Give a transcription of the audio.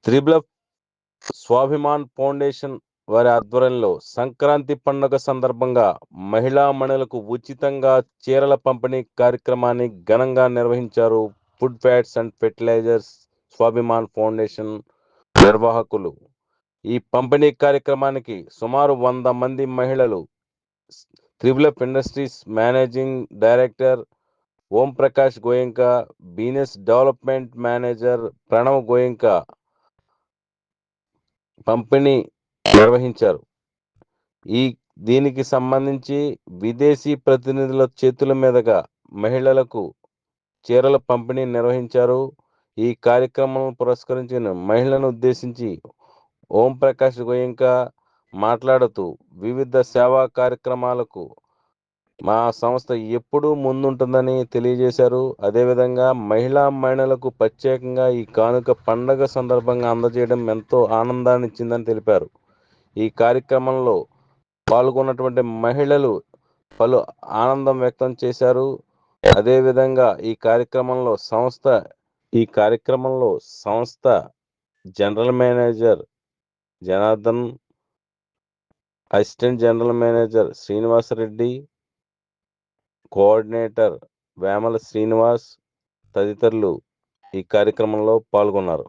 త్రిబుల Swabhiman foundation వారి ఆధ్వర్యంలో సంక్రాంతి పండుగ సందర్భంగా మహిళా మణులకు ఉచితంగా చీరల పంపిణీ కార్యక్రమాన్ని ఘనంగా నిర్వహించారు. Food fats and fertilizers Swabhiman foundation నిర్వాహకులు. ఈ పంపిణీ కార్యక్రమానికి సుమారు 100 మంది మహిళలు త్రిబులప్ industries managing director Om Prakash Goenka, business development manager Pranav Goenka పంపిణీ నిర్వహించారు. ఈ దీనికి సంబంధించి విదేశీ ప్రతినిధుల చేతుల మీదుగా మహిళలకు చీరల పంపిణీ నిర్వహించారు. ఈ కార్యక్రమం పురస్కరించిన మహిళలను ఉద్దేశించి ఓం ప్రకాష్ గోయంకా మాట్లాడుతూ వివిధ సేవా కార్యక్రమాలకు మా సంస్థ ఎప్పుడూ ముందుంటుందని తెలియజేశారు. అదేవిధంగా మహిళలకు ప్రత్యేకంగా ఈ కానుక పండగ సందర్భంగా అందజేయడం ఎంతో ఆనందాన్నిచ్చిందని తెలిపారు. ఈ కార్యక్రమంలో పాల్గొన్నటువంటి మహిళలు పలు ఆనందం వ్యక్తం చేశారు. అదేవిధంగా ఈ కార్యక్రమంలో సంస్థ general manager Janardhan, assistant general manager Srinivasa Reddy, coordinator Vemala Srinivas తదితరులు ఈ కార్యక్రమంలో పాల్గొన్నారు.